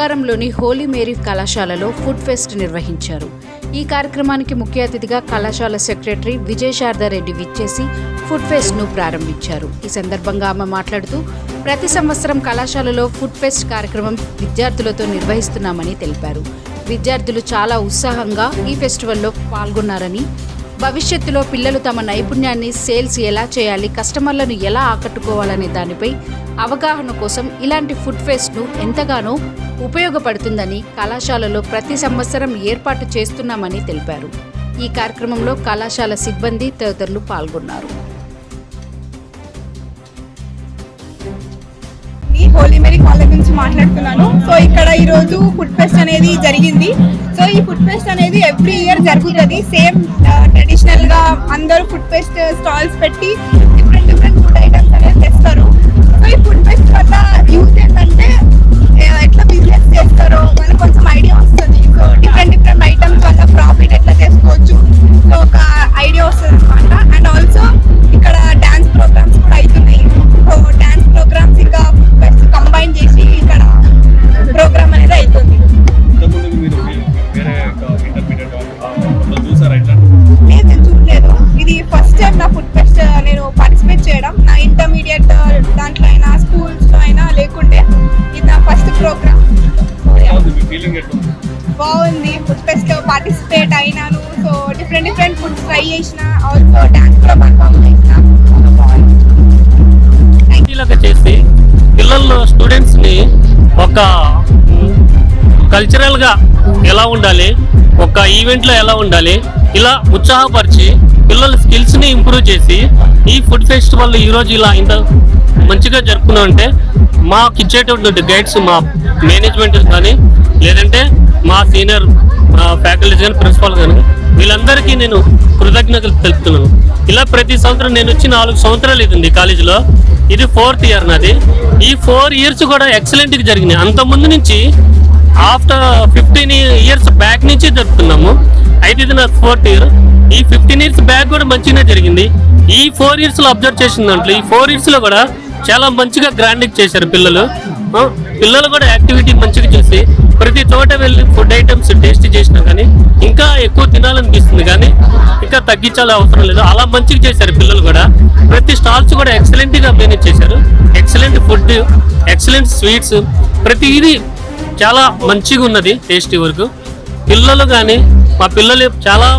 బుగ్గారంలోని Holi Mary కళాశాలలో food fest నిర్వహించారు. ఈ కార్యక్రమానికి ముఖ్య అతిథిగా కళాశాల సెక్రటరీ విజయశారదారెడ్డి విచ్చేసి ఫుడ్ ఫెస్ట్ను ప్రారంభించారు. ఈ సందర్భంగా ఆమె మాట్లాడుతూ ప్రతి సంవత్సరం కళాశాలలో ఫుడ్ ఫెస్ట్ కార్యక్రమం విద్యార్థులతో నిర్వహిస్తున్నామని తెలిపారు. విద్యార్థులు చాలా ఉత్సాహంగా ఈ ఫెస్టివల్లో పాల్గొన్నారని, భవిష్యత్తులో పిల్లలు తమ నైపుణ్యాన్ని సేల్స్ ఎలా చేయాలి, కస్టమర్లను ఎలా ఆకట్టుకోవాలనే దానిపై అవగాహన కోసం ఇలాంటి ఫుడ్ ఫెస్ట్ను ఎంతగానో ఉపయోగపడుతుందని కళాశాలలో ప్రతి సంవత్సరం ఏర్పాటు చేస్తున్నామని తెలిపారు. ఈ కార్యక్రమంలో కళాశాల సిబ్బంది తదితరులు పాల్గొన్నారు. హోలీ మేరీ కాలేజ్ నుంచి మాట్లాడుతున్నాను. సో ఇక్కడ ఈరోజు ఫుడ్ ఫెస్ట్ అనేది జరిగింది. సో ఈ ఫుడ్ ఫెస్ట్ అనేది ఎవ్రీ ఇయర్ జరుగుతుంది. సేమ్ ట్రెడిషనల్ గా అందరూ ఫుడ్ ఫెస్ట్ స్టాల్స్ పెట్టి డిఫరెంట్ ఫుడ్ ఐటమ్స్ అనేది తెస్తారు. సో ఈ ఫుడ్ ఫెస్ట్ వల్ల యూజ్ ఏంటంటే ఎట్లా బిజినెస్ చేస్తారో మనకు కొంచెం ఐడియా వస్తుంది. సో డిఫరెంట్ ఐటమ్స్ వల్ల ప్రాఫిట్ ఎట్లా చేసుకోవచ్చు, సో ఒక ఐడియా వస్తుంది అనమాట. అండ్ ఆల్సో ఇక్కడ డాన్స్ ప్రోగ్రామ్స్ కూడా అవుతున్నాయి. సో డాన్స్ ప్రోగ్రామ్స్ ఇంకా ఫుడ్ ఫెస్ట్ కంబైన్ చేసి ఇక్కడ ప్రోగ్రామ్ అనేది అవుతుంది. లేదు, చూడలేదు. ఇది ఫస్ట్ టైం నా ఫుడ్ ఫెస్ట్ నేను పార్టిసిపేట్ చేయడం. నా ఇంటర్మీడియట్ దాంట్లో అయినా స్కూల్స్లో అయినా లేకుండే, ఇది నా ఫస్ట్ ప్రోగ్రామ్. బాగుంది. ఫుడ్ ఫెస్ట్ లో పార్టిసిపేట్ అయినాను. సో డిఫరెంట్ ఫుడ్స్ ట్రై చేసిన, ఆల్సో డాన్స్ కూడా పర్ఫామ్ చేసిన. చేసి పిల్లల్లో స్టూడెంట్స్ ని ఒక కల్చరల్ గా ఎలా ఉండాలి, ఒక ఈవెంట్ లో ఎలా ఉండాలి, ఇలా ఉత్సాహపరిచి పిల్లల స్కిల్స్ ని ఇంప్రూవ్ చేసి ఈ ఫుడ్ ఫెస్టివల్ ఈ రోజు ఇలా ఇంత మంచిగా జరుపుకున్నాం అంటే మాకు ఇచ్చేటటువంటి గైడ్స్ మా మేనేజ్మెంట్ కానీ, లేదంటే మా సీనియర్ ఫ్యాకల్టీస్ కానీ, ప్రిన్సిపాల్ కానీ, వీళ్ళందరికీ నేను కృతజ్ఞతలు తెలుపుతున్నాను. ఇలా ప్రతి సంవత్సరం నేను వచ్చి 4 సంవత్సరాలు అవుతుంది కాలేజీలో. ఇది 4th ఇయర్ నాది. ఈ 4 years కూడా ఎక్సలెంట్గా జరిగినాయి. అంతకుముందు నుంచి ఆఫ్టర్ 15 years బ్యాక్ నుంచి జరుపుతున్నాము. అయితే ఇది నా 4th ఇయర్. ఈ 15 years బ్యాక్ కూడా మంచిగానే జరిగింది. ఈ 4 years లో అబ్జర్వ్ చేసిన దాంట్లో ఈ 4 years లో కూడా చాలా మంచిగా గ్రాండింగ్ చేశారు పిల్లలు. పిల్లలు కూడా యాక్టివిటీ మంచిగా చేసి ప్రతి చోట వెళ్ళి ఫుడ్ ఐటమ్స్ టేస్ట్ చేసినా కానీ ఇంకా ఎక్కువ తినాలనిపిస్తుంది, కానీ ఇంకా తగ్గించాల్సిన అవసరం లేదు. అలా మంచిగా చేశారు పిల్లలు కూడా. ప్రతి స్టాల్స్ కూడా ఎక్సలెంట్గా మేనేజ్ చేశారు. ఎక్సలెంట్ ఫుడ్, ఎక్సలెంట్ స్వీట్స్, ప్రతి ఇది చాలా మంచిగా ఉన్నది టేస్టీ వరకు. పిల్లలు కానీ మా పిల్లలు చాలా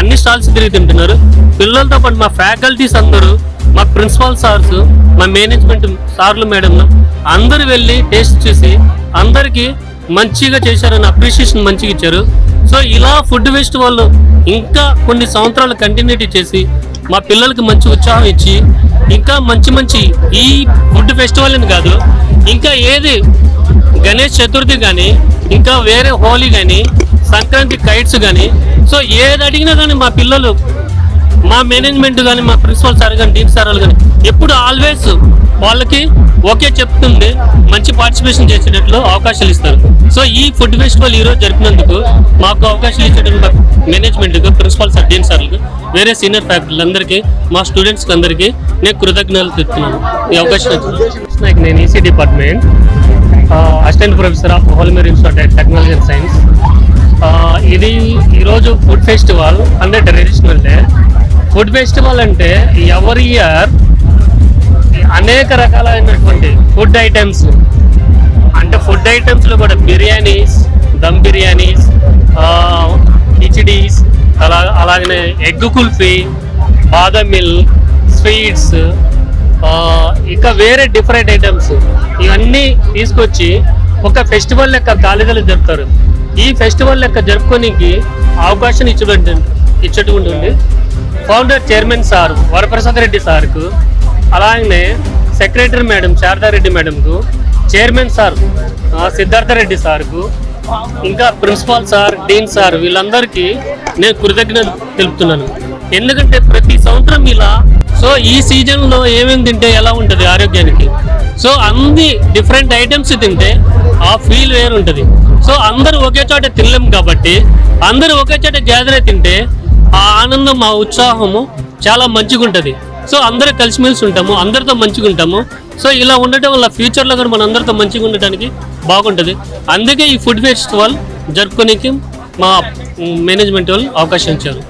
అన్ని స్టాల్స్ తిరిగి తింటున్నారు. పిల్లలతో పాటు మా ఫ్యాకల్టీస్ అందరూ, మా ప్రిన్సిపాల్ సార్స్, మా మేనేజ్మెంట్ సార్లు, మేడంలు అందరూ వెళ్ళి టేస్ట్ చేసి అందరికీ మంచిగా చేశారని అప్రిషియేషన్ మంచిగా ఇచ్చారు. సో ఇలా ఫుడ్ ఫెస్టివల్ ఇంకా కొన్ని సంవత్సరాలు కంటిన్యూటీ చేసి మా పిల్లలకి మంచి ఉత్సాహం ఇచ్చి ఇంకా మంచి ఈ ఫుడ్ ఫెస్టివల్ అని కాదు, ఇంకా ఏది గణేష్ చతుర్థి కానీ, ఇంకా వేరే హోలీ కానీ, సంక్రాంతి కైట్స్ కానీ, సో ఏది అడిగినా కానీ మా పిల్లలు, మా మేనేజ్మెంట్ కానీ, మా ప్రిన్సిపల్ సార్ కానీ, డీన్ సార్ కానీ ఎప్పుడు ఆల్వేస్ వాళ్ళకి ఓకే చెప్తుంది, మంచి పార్టిసిపేషన్ చేసేటట్లు అవకాశాలు ఇస్తారు. సో ఈ ఫుడ్ ఫెస్టివల్ ఈరోజు జరిపినందుకు మాకు అవకాశాలు ఇచ్చేటప్పుడు మేనేజ్మెంట్కు, ప్రిన్సిపల్ సార్, డీన్ సార్లకు, వేరే సీనియర్ ఫ్యాకల్టీ అందరికీ, మా స్టూడెంట్స్కి అందరికీ నేను కృతజ్ఞతలు చెప్తున్నాను. ఈ అవకాశం వచ్చింది. నేను EC department assistant professor of holy Mary institute of technology and science. ఇది ఈరోజు ఫుడ్ ఫెస్టివల్ అంటే ట్రెడిషనల్ డే. ఫుడ్ ఫెస్టివల్ అంటే ఎవరి ఇయర్ అనేక రకాలైనటువంటి ఫుడ్ ఐటమ్స్, అంటే ఫుడ్ ఐటమ్స్లో కూడా బిర్యానీస్, దమ్ బిర్యానీస్, కిచిడీస్, అలాగనే ఎగ్ కుల్ఫీ, బాదం మిల్క్, స్వీట్స్, ఇంకా వేరే డిఫరెంట్ ఐటమ్స్ ఇవన్నీ తీసుకొచ్చి ఒక ఫెస్టివల్ లెక్క కాలేజీలో జరుపుతారు. ఈ ఫెస్టివల్ లెక్క జరుపుకోనికి అవకాశం ఇచ్చేటువంటి founder chairman sir Varaprasad Reddy సార్కు, అలాగనే secretary madam Sharada Reddy మేడంకు, chairman sir Siddhartha Reddy సార్కు, ఇంకా ప్రిన్సిపాల్ సార్, డీన్ సార్, వీళ్ళందరికీ నేను కృతజ్ఞత తెలుపుతున్నాను. ఎందుకంటే ప్రతి సంవత్సరం ఇలా, సో ఈ సీజన్లో ఏమేమి తింటే ఎలా ఉంటుంది ఆరోగ్యానికి, సో అన్ని డిఫరెంట్ ఐటమ్స్ తింటే ఆ ఫీల్ వేరు ఉంటుంది. సో అందరూ ఒకే చోట తినలేము కాబట్టి అందరూ ఒకే చోట గ్యాదర్ తింటే ఆ ఆనందం, ఆ ఉత్సాహము చాలా మంచిగా ఉంటుంది. సో అందరూ కలిసిమెలిసి ఉంటాము, అందరితో మంచిగా ఉంటాము. సో ఇలా ఉండటం వల్ల ఫ్యూచర్లో కూడా మన అందరితో మంచిగా ఉండటానికి బాగుంటుంది. అందుకే ఈ ఫుడ్ ఫెస్టివల్ జరుపుకోనికి మా మేనేజ్మెంట్ వాళ్ళు అవకాశం ఇచ్చారు.